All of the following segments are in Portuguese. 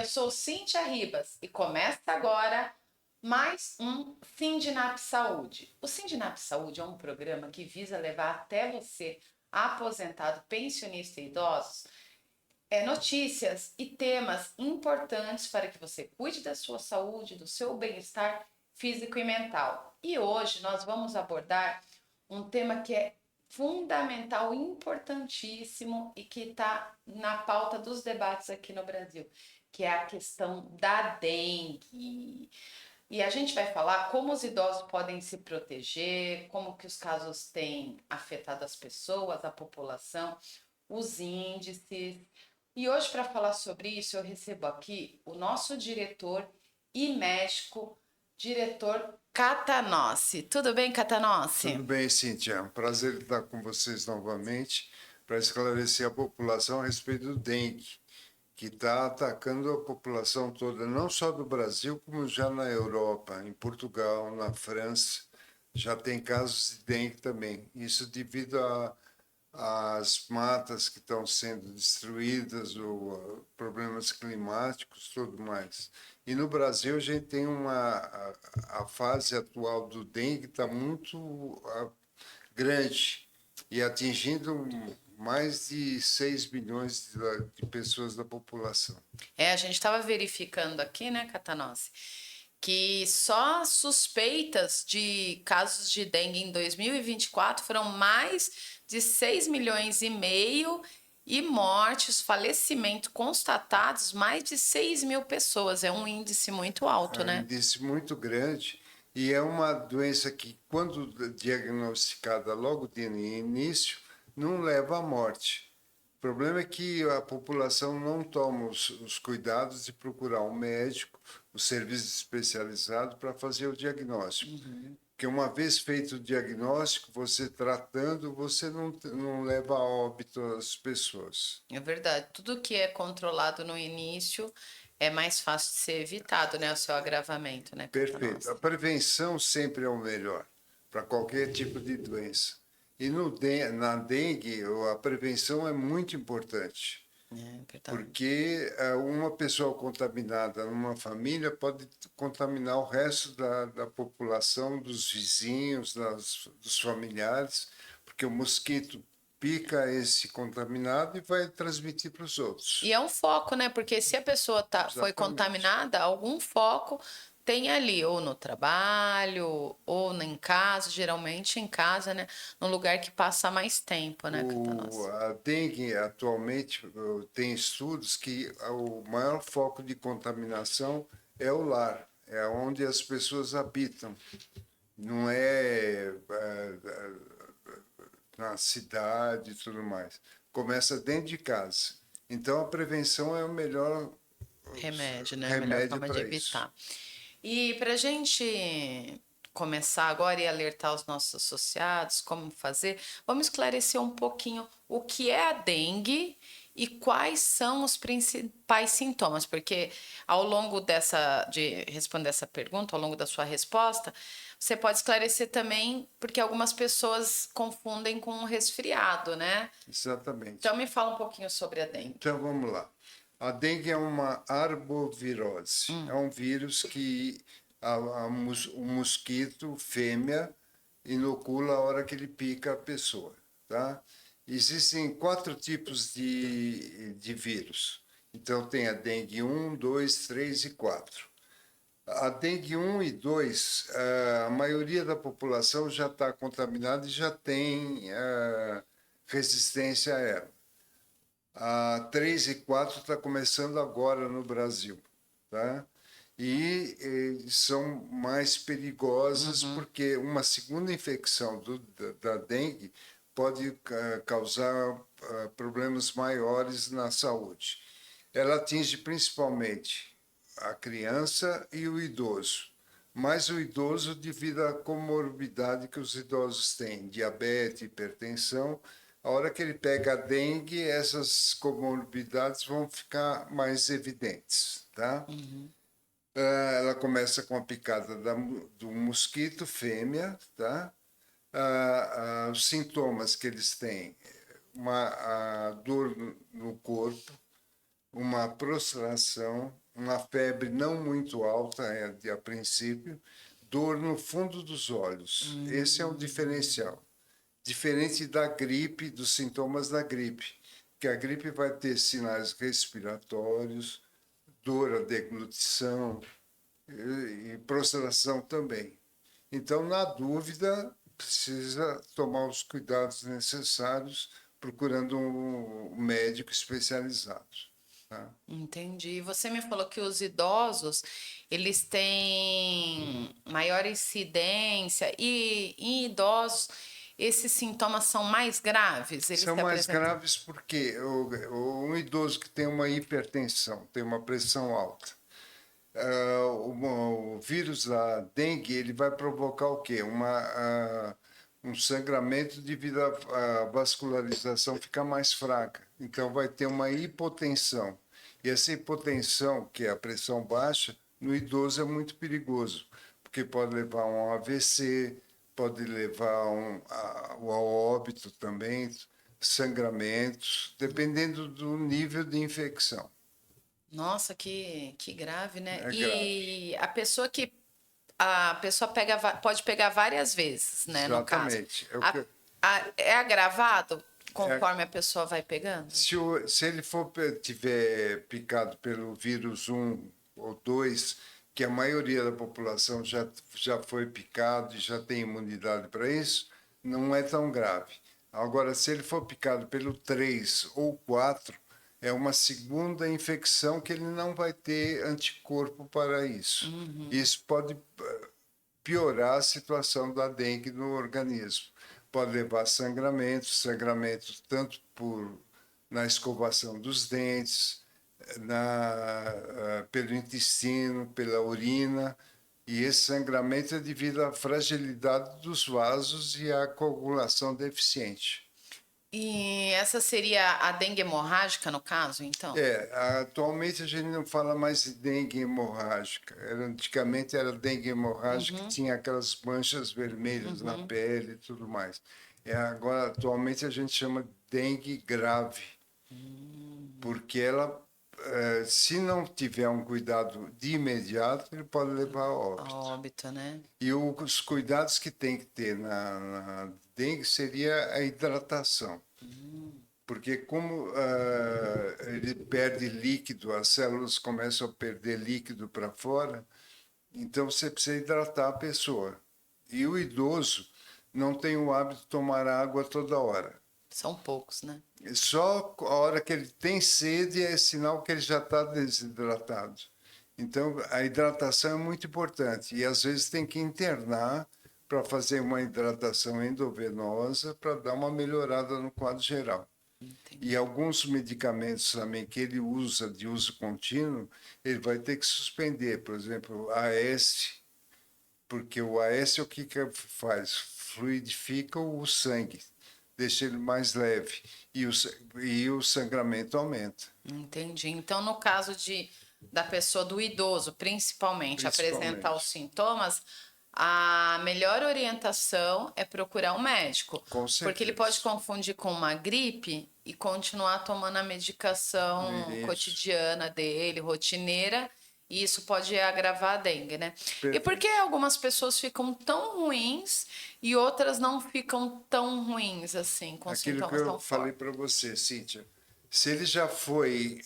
sou Cíntia Ribas e começa agora mais um Sindinap Saúde. O Sindinap Saúde é um programa que visa levar até você, aposentado, pensionista e idosos, notícias e temas importantes para que você cuide da sua saúde, do seu bem-estar físico e mental. E hoje nós vamos abordar um tema que é fundamental, importantíssimo e que está na pauta dos debates aqui no Brasil, que é a questão da dengue. E a gente vai falar como os idosos podem se proteger, como que os casos têm afetado as pessoas, a população, os índices. E hoje, para falar sobre isso, eu recebo aqui o nosso diretor e médico, diretor Catanossi. Tudo bem, Catanossi? Tudo bem, Cíntia. É um prazer estar com vocês novamente para esclarecer a população a respeito do dengue, que está atacando a população toda, não só do Brasil, como já na Europa, em Portugal, na França. Já tem casos de dengue também. Isso devido às matas que estão sendo destruídas, ou problemas climáticos, tudo mais. E no Brasil a gente tem a fase atual do dengue está muito grande e atingindo mais de 6 milhões de pessoas da população. A gente estava verificando aqui, né, Catanossi, que só suspeitas de casos de dengue em 2024 foram mais de 6,5 milhões e mortes, falecimento constatados, mais de 6 mil pessoas. É um índice muito alto, É um né? índice muito grande e é uma doença que, quando diagnosticada logo de início, não leva à morte. O problema é que a população não toma os cuidados de procurar um médico, o serviço especializado para fazer o diagnóstico. Porque uma vez feito o diagnóstico, você tratando, você não leva a óbito as pessoas. É verdade. Tudo que é controlado no início é mais fácil de ser evitado, né? O seu agravamento, né, Perfeito. A Catanossi? prevenção sempre é o melhor para qualquer tipo de doença. E na dengue, a prevenção é muito importante, É verdade. porque uma pessoa contaminada numa família pode contaminar o resto da população, dos vizinhos, dos familiares, porque o mosquito pica esse contaminado e vai transmitir para os E outros. é um foco, né? Porque se a pessoa foi Exatamente. contaminada, algum foco tem ali, ou no trabalho, ou em casa, geralmente em casa, né? No lugar que passa mais tempo, né, Catanossi? A dengue, atualmente, tem estudos que o maior foco de contaminação é o lar, é onde as pessoas habitam, não na cidade e tudo mais. Começa dentro de casa. Então, a prevenção é o melhor Remédio, né? A melhor remédio forma de para isso. evitar. E para a gente começar agora e alertar os nossos associados como fazer, vamos esclarecer um pouquinho o que é a dengue e quais são os principais sintomas, porque ao longo de responder essa pergunta, ao longo da sua resposta, você pode esclarecer também, porque algumas pessoas confundem com um resfriado, né? Exatamente. Então me fala um pouquinho sobre a dengue. Então, vamos lá. A dengue é uma arbovirose. É um vírus que o mosquito fêmea inocula a hora que ele pica a pessoa, tá? Existem 4 tipos de vírus. Então, tem a dengue 1, 2, 3 e 4. A dengue 1 e 2, a maioria da população já está contaminada e já tem resistência a ela. A 3 e 4 está começando agora no Brasil, tá? E são mais perigosas porque uma segunda infecção da dengue pode causar problemas maiores na saúde. Ela atinge principalmente a criança e o idoso, mas o idoso devido à comorbidade que os idosos têm, diabetes, hipertensão. A hora que ele pega a dengue, essas comorbidades vão ficar mais evidentes, tá? Ela começa com a picada do mosquito fêmea, tá? Os sintomas que eles têm, a dor no corpo, uma prostração, uma febre não muito alta a princípio, dor no fundo dos olhos. Esse é o diferencial. Diferente da gripe, dos sintomas da gripe, que a gripe vai ter sinais respiratórios, dor à deglutição e prostração também. Então, na dúvida, precisa tomar os cuidados necessários, procurando um médico especializado. Tá? Entendi. E você me falou que os idosos, eles têm maior incidência e em idosos esses sintomas são mais graves? Eles São se mais apresentam. graves porque um idoso que tem uma hipertensão, tem uma pressão alta, o vírus da dengue ele vai provocar o quê? Um sangramento devido à vascularização ficar mais fraca. Então vai ter uma hipotensão. E essa hipotensão, que é a pressão baixa, no idoso é muito perigoso, porque pode levar a um AVC, pode levar ao óbito também, sangramentos, dependendo do nível de infecção. Nossa, que grave, né? É grave. E a pessoa pode pegar várias vezes, né? No caso, Exatamente. é agravado É, conforme a pessoa vai pegando? se ele tiver picado pelo vírus um ou 2, que a maioria da população já foi picado e já tem imunidade para isso, não é tão grave. Agora, se ele for picado pelo 3 ou 4, é uma segunda infecção que ele não vai ter anticorpo para isso. Isso pode piorar a situação da dengue no organismo. Pode levar a sangramentos tanto na escovação dos dentes, pelo intestino, pela urina, e esse sangramento é devido à fragilidade dos vasos e à coagulação deficiente. E essa seria a dengue hemorrágica, no caso, então? Atualmente a gente não fala mais de dengue hemorrágica. Antigamente era dengue hemorrágica que tinha aquelas manchas vermelhas na pele e tudo mais. Agora, atualmente a gente chama de dengue grave, porque ela, se não tiver um cuidado de imediato, ele pode levar a A óbito. óbito, né? E os cuidados que tem que ter na dengue seria a hidratação. Porque como ele perde líquido, as células começam a perder líquido para fora, então você precisa hidratar a pessoa. E o idoso não tem o hábito de tomar água toda hora. São poucos, né? Só a hora que ele tem sede é sinal que ele já está desidratado. Então, a hidratação é muito importante. E às vezes tem que internar para fazer uma hidratação endovenosa para dar uma melhorada no quadro geral. Entendi. E alguns medicamentos também que ele usa de uso contínuo, ele vai ter que suspender. Por exemplo, AS, porque o AS é o que faz? Fluidifica o sangue, deixa ele mais leve e o sangramento aumenta. Entendi. Então, no caso da pessoa, do idoso, principalmente, apresentar os Principalmente. sintomas, a melhor orientação é procurar um médico. Com Porque ele certeza. pode confundir com uma gripe e continuar tomando a medicação Isso. cotidiana dele, rotineira, e isso pode agravar a dengue, né? E por Perfeito. que algumas pessoas ficam tão ruins e outras não ficam tão ruins assim, com Aquilo que sintomas eu tão falei fortes? para você, Cíntia. Se ele já foi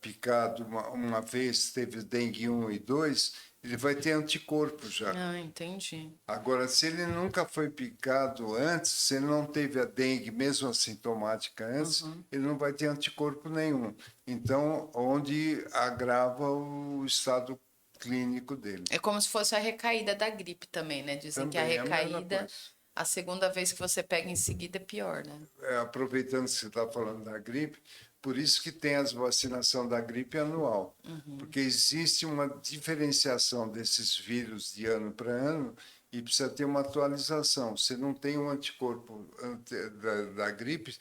picado uma vez, teve dengue 1 e 2, ele vai ter anticorpo já. Ah, entendi. Agora, se ele nunca foi picado antes, se ele não teve a dengue, mesmo assintomática antes, ele não vai ter anticorpo nenhum. Então, onde agrava o estado clínico dele. É como se fosse a recaída da gripe também, né? Dizem que a Também é a mesma recaída, coisa. a segunda vez que você pega em seguida é pior, né? Aproveitando que você está falando da gripe, por isso que tem as vacinação da gripe anual, porque existe uma diferenciação desses vírus de ano para ano e precisa ter uma atualização. Você não tem um anticorpo da gripe,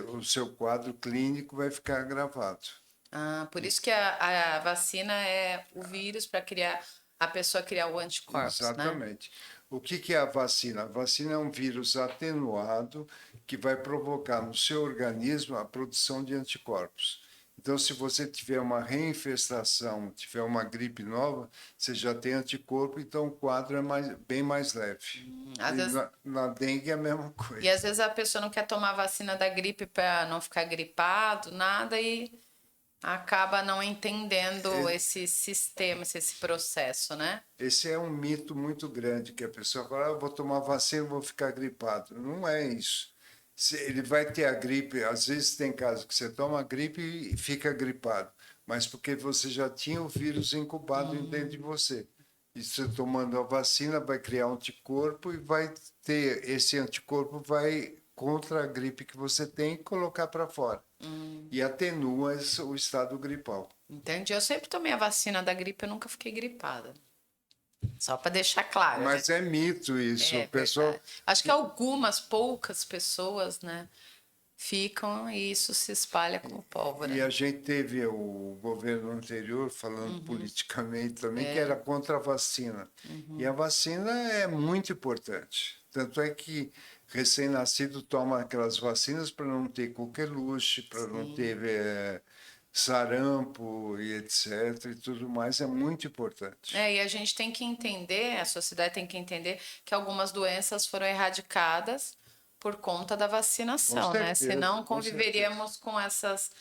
o seu quadro clínico vai ficar agravado. Ah, por isso que a vacina é o vírus para criar a pessoa criar o anticorpos, né? Exatamente. O que é a vacina? A vacina é um vírus atenuado que vai provocar no seu organismo a produção de anticorpos. Então, se você tiver uma reinfestação, tiver uma gripe nova, você já tem anticorpo, então o quadro é bem mais leve. Às E vezes, na dengue é a mesma e às coisa. vezes a pessoa não quer tomar vacina da gripe para não ficar gripado, nada, e acaba não entendendo esse sistema, esse processo, né? Esse é um mito muito grande, que a pessoa fala, eu vou tomar vacina, vou ficar gripado. Não é isso. Ele vai ter a gripe, às vezes tem casos que você toma a gripe e fica gripado, mas porque você já tinha o vírus incubado dentro de você. E você tomando a vacina vai criar um anticorpo e vai ter, esse anticorpo vai contra a gripe que você tem e colocar para fora. E atenua o estado gripal. Entendi. Eu sempre tomei a vacina da gripe, eu nunca fiquei gripada. Só para deixar claro, né? Mas é mito isso. É O pessoal verdade. Acho que algumas poucas pessoas, né, ficam e isso se espalha como pólvora. E a gente teve o governo anterior, falando politicamente também, que era contra a vacina. E a vacina é muito importante. Tanto é que recém-nascido toma aquelas vacinas para não ter coqueluche, para não ter sarampo e etc. E tudo mais, é muito importante. É, e a gente tem que entender, a sociedade tem que entender que algumas doenças foram erradicadas por conta da vacinação, né? certeza, Senão com conviveríamos com essas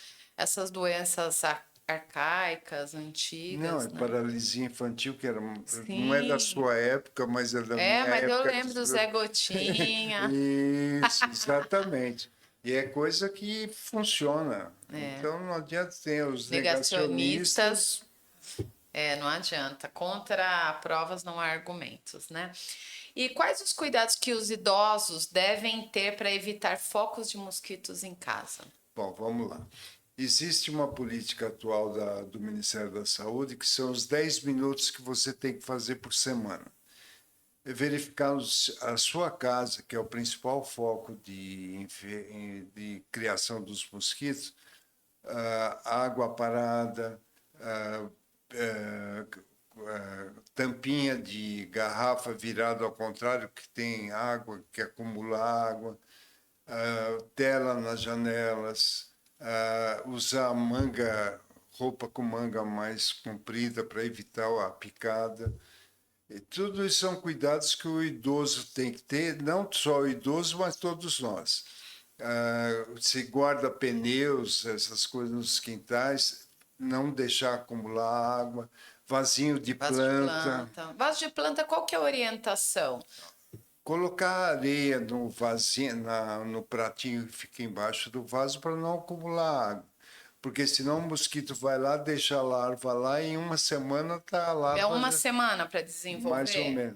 doenças arcaicas, Não, antigas, é né? paralisia infantil, que era, não é da Sim. sua época, mas é da minha É, mas eu época. lembro do Zé Gotinha. Isso, exatamente. E é coisa que funciona. É. Então não adianta ter os Negacionistas, negacionistas. não adianta. Contra provas não há argumentos, né? E quais os cuidados que os idosos devem ter para evitar focos de mosquitos em casa? Bom, vamos lá. Existe uma política atual do Ministério da Saúde que são os 10 minutos que você tem que fazer por semana. É verificar a sua casa, que é o principal foco de criação dos mosquitos, água parada, tampinha de garrafa virada ao contrário, que tem água, que acumula água, tela nas janelas, usar roupa com manga mais comprida para evitar a picada. E tudo isso são cuidados que o idoso tem que ter, não só o idoso, mas todos nós. Se guarda pneus, essas coisas nos quintais, não deixar acumular água, vasinho de Vaso de planta, planta. Vaso de planta, qual que é a orientação? colocar areia no vasinho, no pratinho que fica embaixo do vaso para não acumular água. Porque senão o mosquito vai lá, deixa a larva lá e em uma semana está a É larva uma já, semana para desenvolver?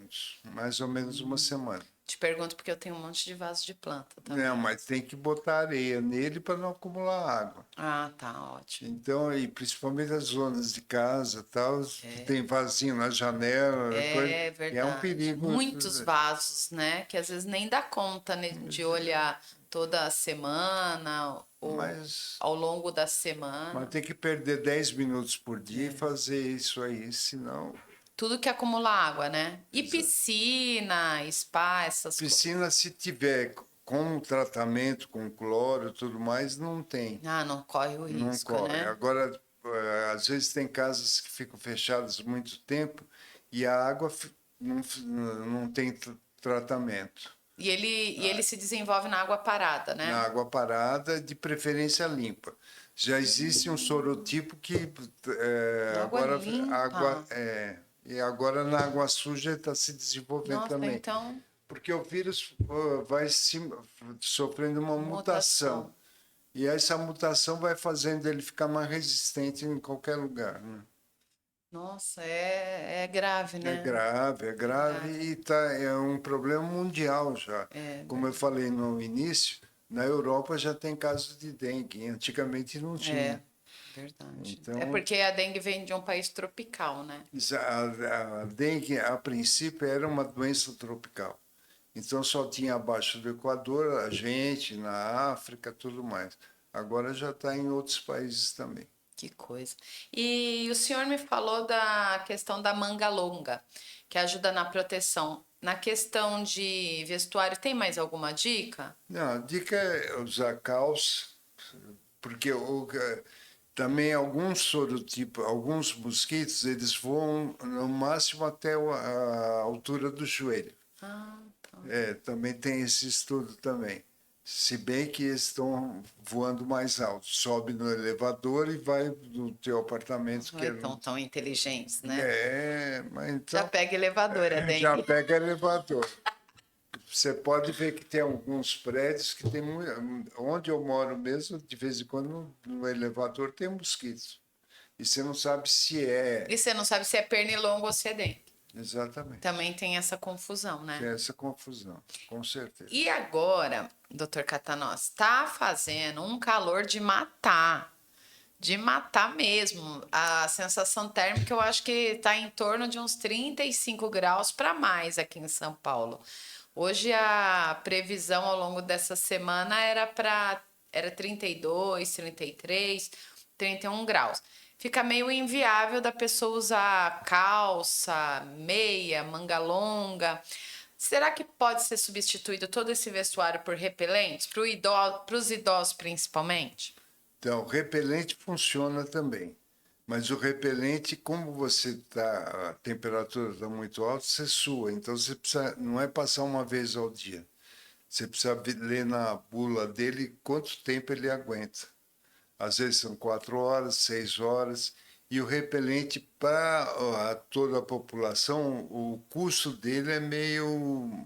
mais ou menos uma semana. Te pergunto porque eu tenho um monte de vaso de planta também. Não, mas tem que botar areia nele para não acumular água. Ah, tá, ótimo. Então, e principalmente as zonas de casa, tal, que tem vasinho na janela, coisa, É e é um verdade. perigo. Muitos vasos, né? Que às vezes nem dá conta, né, de olhar toda a semana ou Mas, ao longo da semana. mas tem que perder 10 minutos por dia e fazer isso aí, senão. Tudo que acumula água, né? E piscina, spa, essas coisas. Piscina, se tiver com tratamento, com cloro e tudo mais, não tem. Ah, não corre o Não risco, corre. né? Agora, às vezes tem casas que ficam fechadas muito tempo e a água não tem tratamento. E ele se desenvolve na água parada, Na né? água parada, de preferência limpa. Já existe um sorotipo que Água agora limpa. e agora na água suja está se desenvolvendo Nossa, também. então, Porque o vírus vai sofrendo uma mutação. E essa mutação vai fazendo ele ficar mais resistente em qualquer lugar. Né? Nossa, é grave, né? É grave e é um problema mundial já. Como eu falei no início, na Europa já tem casos de dengue, antigamente não tinha. Verdade. Então, É porque a dengue vem de um país tropical, né? a dengue, a princípio, era uma doença tropical. Então só tinha abaixo do Equador, a gente, na África, tudo mais. Agora já está em outros países também. Que coisa. E o senhor me falou da questão da manga longa, que ajuda na proteção. Na questão de vestuário, tem mais alguma dica? Não, a dica é usar calça, porque está Também alguns sorotipos, alguns mosquitos, eles voam no máximo até a altura do joelho. Ah, tá. Também tem esse estudo também. Se bem que eles estão voando mais alto. Sobe no elevador e vai do teu apartamento. Não é tão inteligentes, né? Mas Já então pega elevador, a já dengue. pega elevador. Você pode ver que tem alguns prédios que tem muito. Onde eu moro mesmo, de vez em quando no elevador tem mosquitos. E você não sabe se é. E você não sabe se é pernilongo ou se é dengue. Exatamente. Também tem essa confusão, né? Tem essa confusão, com certeza. E agora, doutor Catanós, está fazendo um calor de matar. De matar mesmo. A sensação térmica eu acho que está em torno de uns 35 graus para mais aqui em São Paulo. Hoje a previsão ao longo dessa semana era 32, 33, 31 graus. Fica meio inviável da pessoa usar calça, meia, manga longa. Será que pode ser substituído todo esse vestuário por repelentes para os idosos principalmente? Então, o repelente funciona também. Mas o repelente, como a temperatura está muito alta, você sua. Então, você precisa, não é passar uma vez ao dia. Você precisa ler na bula dele quanto tempo ele aguenta. Às vezes são 4 horas, 6 horas. E o repelente, para toda a população, o custo dele é meio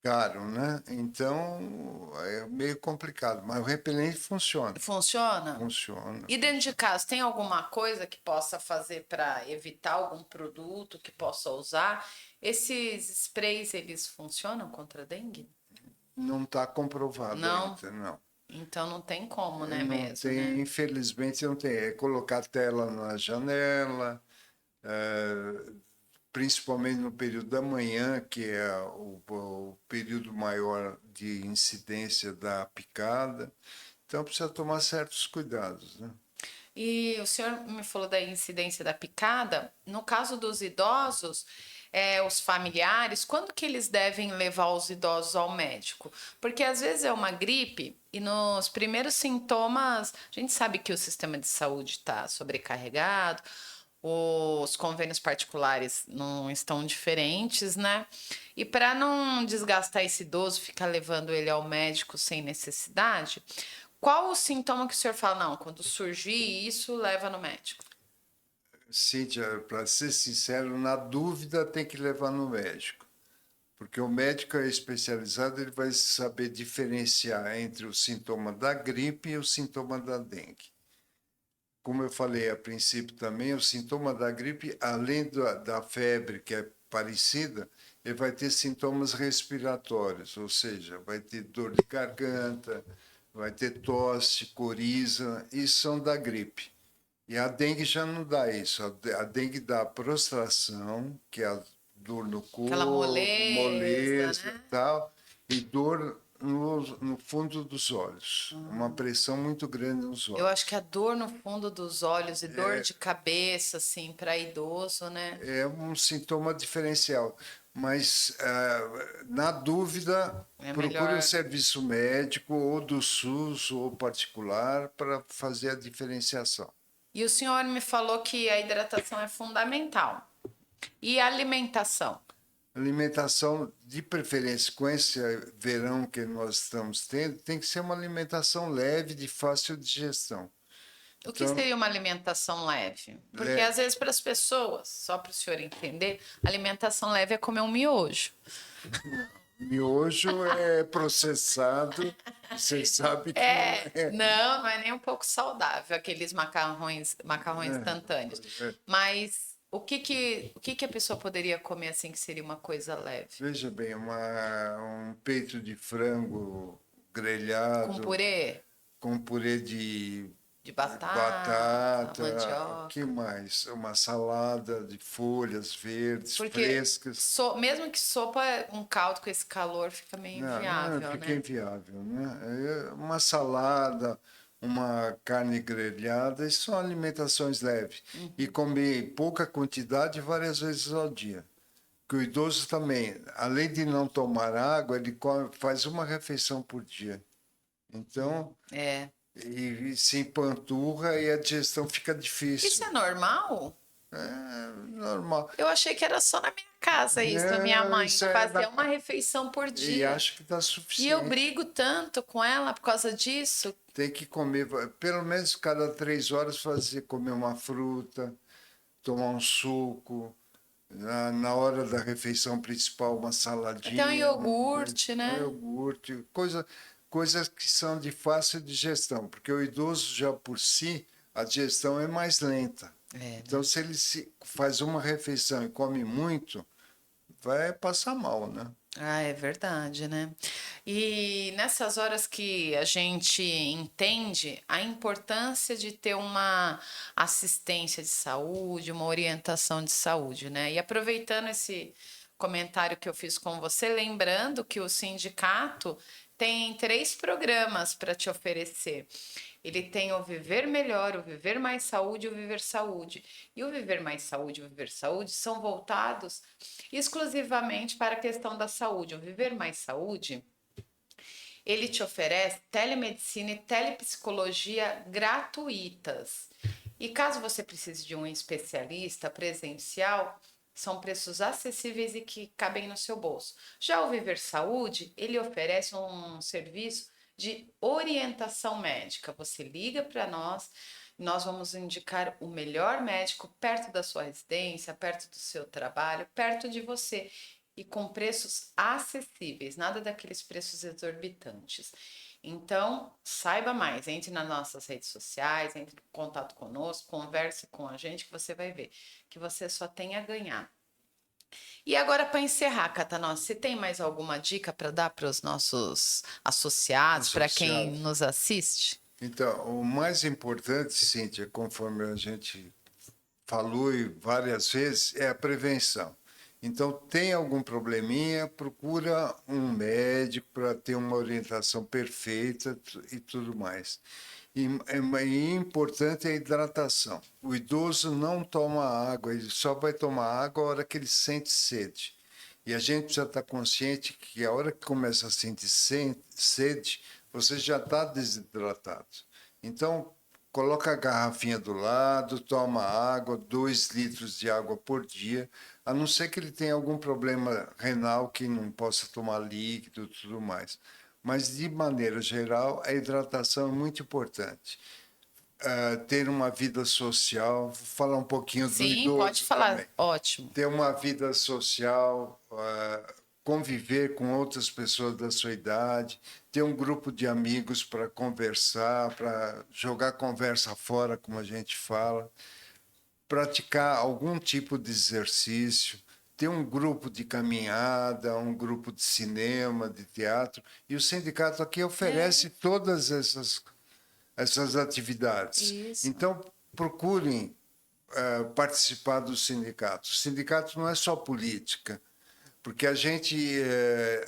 caro, né? Então, é meio complicado. Mas o repelente funciona. Funciona? Funciona. E dentro de casa, tem alguma coisa que possa fazer para evitar algum produto que possa usar? Esses sprays, eles funcionam contra a dengue? Não está comprovado Não? ainda, não. Então não tem como, né, Não mesmo, tem, né? infelizmente não tem. É colocar tela na janela, principalmente no período da manhã, que é o período maior de incidência da picada. Então precisa tomar certos cuidados, né? E o senhor me falou da incidência da picada. No caso dos idosos, os familiares, quando que eles devem levar os idosos ao médico? Porque às vezes é uma gripe e nos primeiros sintomas, a gente sabe que o sistema de saúde está sobrecarregado, os convênios particulares não estão diferentes, né? E para não desgastar esse idoso, ficar levando ele ao médico sem necessidade, qual o sintoma que o senhor fala? Não, quando surgir isso, leva no médico. Cíntia, para ser sincero, na dúvida tem que levar no médico. Porque o médico é especializado, ele vai saber diferenciar entre o sintoma da gripe e o sintoma da dengue. Como eu falei a princípio também, o sintoma da gripe, além da febre, que é parecida, ele vai ter sintomas respiratórios, ou seja, vai ter dor de garganta, vai ter tosse, coriza, isso são da gripe. E a dengue já não dá isso. A dengue dá prostração, que é a dor no Aquela corpo, moleza, moleza né? e tal, e dor no fundo dos olhos. Uma pressão muito grande nos Eu olhos. acho que a dor no fundo dos olhos e dor de cabeça, assim, para idoso, né? É um sintoma diferencial. Mas, na dúvida, É procure o melhor. serviço médico, ou do SUS, ou particular, para fazer a diferenciação. E o senhor me falou que a hidratação é fundamental. E a alimentação? Alimentação, de preferência, com esse verão que nós estamos tendo, tem que ser uma alimentação leve, de fácil digestão. O que Então, seria uma alimentação leve? Porque às vezes para as pessoas, só para o senhor entender, alimentação leve é comer um miojo. miojo é processado, você sabe que não é. Não é nem um pouco saudável aqueles macarrões instantâneos. Mas o que a pessoa poderia comer assim que seria uma coisa leve? Veja bem, um peito de frango Com grelhado, purê com purê de de batata, batata, que mandioca. mais? Uma salada de folhas verdes, Porque frescas. mesmo que sopa, um caldo com esse calor fica meio Não, inviável, fica né? inviável, né? Uma salada, uma carne grelhada, isso são alimentações leves. E comer pouca quantidade várias vezes ao dia. Que o idoso também, além de não tomar água, ele faz uma refeição por dia. Então, É. e se empanturra e a digestão fica Isso difícil. é normal? É normal. Eu achei que era só na minha casa isso, a minha Não, mãe isso é fazia uma refeição por e dia. acho que está E eu suficiente. brigo tanto com ela por causa disso. Tem que comer, pelo menos cada 3 horas fazer, comer uma fruta, tomar um suco, na hora da refeição principal uma Até um saladinha, iogurte, um né? iogurte, coisas que são de fácil digestão, porque o idoso já por si, a digestão é mais lenta. É, Então, se ele faz uma refeição e come muito, vai passar mal, né? ah, é verdade, né? E nessas horas que a gente entende a importância de ter uma assistência de saúde, uma orientação de saúde, né? E aproveitando esse comentário que eu fiz com você, lembrando que o sindicato tem 3 programas para te oferecer. Ele tem o Viver Melhor, o Viver Mais Saúde e o Viver Saúde. E o Viver Mais Saúde e o Viver Saúde são voltados exclusivamente para a questão da saúde. O Viver Mais Saúde, ele te oferece telemedicina e telepsicologia gratuitas. E caso você precise de um especialista presencial, são preços acessíveis e que cabem no seu bolso. Já o Viver Saúde, ele oferece um serviço de orientação médica. Você liga para nós vamos indicar o melhor médico perto da sua residência, perto do seu trabalho, perto de você e com preços acessíveis, nada daqueles preços exorbitantes. Então, saiba mais, entre nas nossas redes sociais, entre em contato conosco, converse com a gente que você vai ver que você só tem a ganhar. E agora, para encerrar, Catanós, você tem mais alguma dica para dar para os nossos associados, para quem Associado. nos assiste? Então, o mais importante, Cíntia, conforme a gente falou várias vezes, é a prevenção. Então, tem algum probleminha, procura um médico para ter uma orientação perfeita e tudo mais. E importante é a hidratação. O idoso não toma água, ele só vai tomar água a hora que ele sente sede. E a gente precisa estar consciente que a hora que começa a sentir sede, você já está desidratado. Então, coloca a garrafinha do lado, toma água, 2 litros de água por dia, a não ser que ele tenha algum problema renal que não possa tomar líquido e tudo mais. Mas, de maneira geral, a hidratação é muito importante. Ter uma vida social, vou falar um pouquinho do Sim, pode idoso também. falar. Ótimo. Ter uma vida social, conviver com outras pessoas da sua idade, ter um grupo de amigos para conversar, para jogar conversa fora, como a gente fala, praticar algum tipo de exercício, ter um grupo de caminhada, um grupo de cinema, de teatro. E o sindicato aqui oferece todas essas atividades. Isso. Então, procurem participar do sindicato. O sindicato não é só política, porque a gente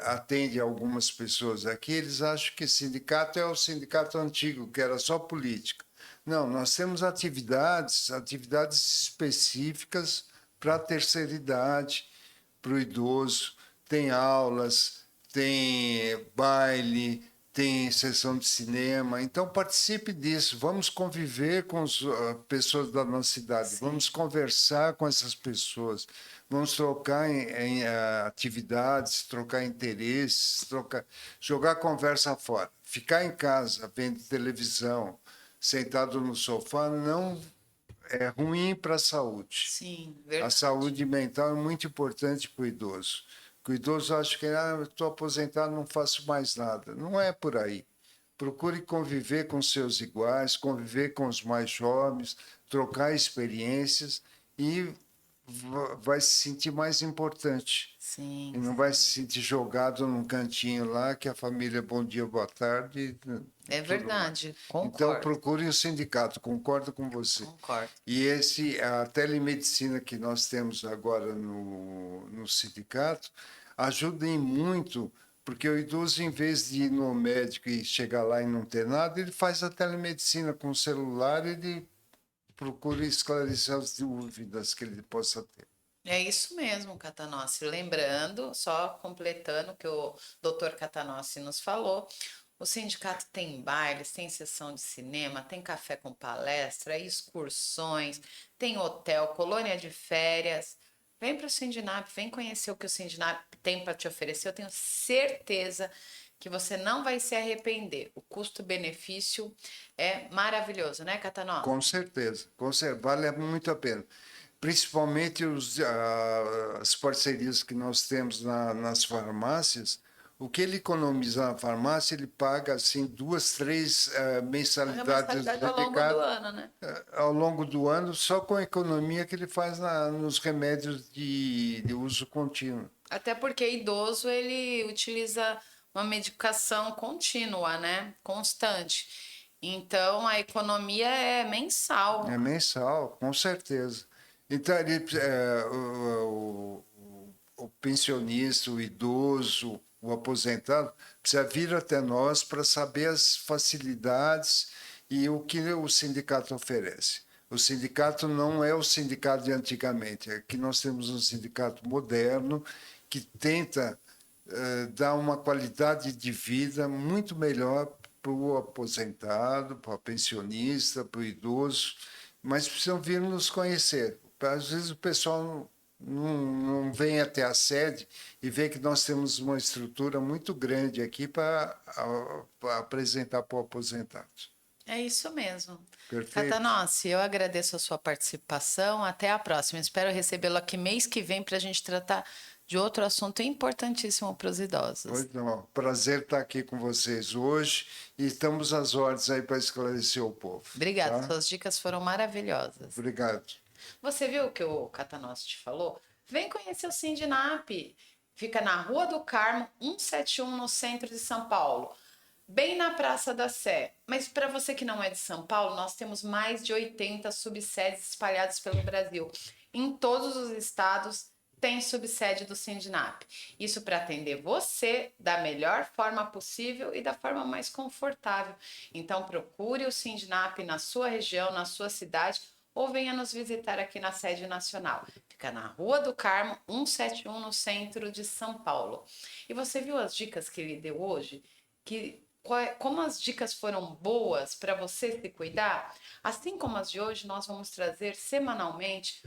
atende algumas pessoas aqui, eles acham que sindicato é o sindicato antigo, que era só política. Não, nós temos atividades específicas para a terceira idade, para o idoso, tem aulas, tem baile, tem sessão de cinema. Então, participe disso. Vamos conviver com as pessoas da nossa cidade, Sim. vamos conversar com essas pessoas, vamos trocar em atividades, trocar interesses, jogar conversa fora. Ficar em casa, vendo televisão, sentado no sofá, não é ruim para a saúde. Sim, A verdade. saúde mental é muito importante para o idoso. O idoso acha que eu estou aposentado, não faço mais nada. Não é por aí. Procure conviver com seus iguais, conviver com os mais jovens, trocar experiências e vai se sentir mais importante. Sim. E não vai se sentir jogado num cantinho lá que a família bom dia, boa tarde. É verdade. Então, Concordo. procure o sindicato, concordo com você. Concordo. E a telemedicina que nós temos agora no sindicato ajuda em muito, porque o idoso, em vez de ir no médico e chegar lá e não ter nada, ele faz a telemedicina com o celular, ele procura esclarecer as dúvidas que ele possa ter. É isso mesmo, Catanossi. Lembrando, só completando o que o doutor Catanossi nos falou, O sindicato tem bailes, tem sessão de cinema, tem café com palestra, excursões, tem hotel, colônia de férias. Vem para o Sindinap, vem conhecer o que o Sindinap tem para te oferecer. Eu tenho certeza que você não vai se arrepender. O custo-benefício é maravilhoso, né, Catanó? Com certeza, vale muito a pena. Principalmente as parcerias que nós temos nas farmácias, o que ele economiza na farmácia, ele paga assim 2, 3 Paga mensalidades mensalidade ao longo do dedicadas ano, né? ao longo do ano, só com a economia que ele faz nos remédios de uso contínuo. Até porque idoso ele utiliza uma medicação contínua, né? Constante. Então a economia é mensal. É mensal, com certeza. Então, o pensionista, o idoso, o aposentado, precisa vir até nós para saber as facilidades e o que o sindicato oferece. O sindicato não é o sindicato de antigamente. Aqui nós temos um sindicato moderno que tenta dar uma qualidade de vida muito melhor para o aposentado, para o pensionista, para o idoso, mas precisam vir nos conhecer. Às vezes o pessoal não vem até a sede e vê que nós temos uma estrutura muito grande aqui para apresentar para o aposentado. É isso mesmo. Perfeito? Catanossi, eu agradeço a sua participação. Até a próxima. Espero recebê-lo aqui mês que vem para a gente tratar de outro assunto importantíssimo para os idosos. Pois não. Prazer estar aqui com vocês hoje e estamos às ordens aí para esclarecer o povo. Obrigada, Tá? suas dicas foram maravilhosas. Obrigado. Você viu o que o Catanossi te falou? Vem conhecer o Sindinap. Fica na Rua do Carmo, 171, no centro de São Paulo, bem na Praça da Sé. Mas para você que não é de São Paulo, nós temos mais de 80 subsedes espalhadas pelo Brasil. Em todos os estados tem subsede do Sindinap. Isso para atender você da melhor forma possível e da forma mais confortável. Então procure o Sindinap na sua região, na sua cidade, ou venha nos visitar aqui na sede nacional. Fica na Rua do Carmo, 171, no centro de São Paulo. E você viu as dicas que ele deu hoje? Como as dicas foram boas para você se cuidar? Assim como as de hoje, nós vamos trazer semanalmente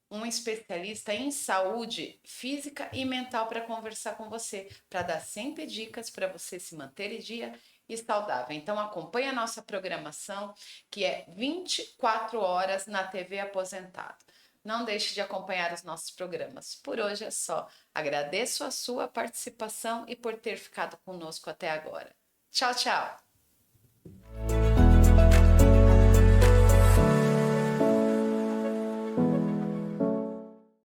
um especialista em saúde física e mental para conversar com você, para dar sempre dicas para você se manter em dia e saudável. Então acompanhe a nossa programação, que é 24 horas na TV Aposentado. Não deixe de acompanhar os nossos programas. Por hoje é só. Agradeço a sua participação e por ter ficado conosco até agora. Tchau, tchau!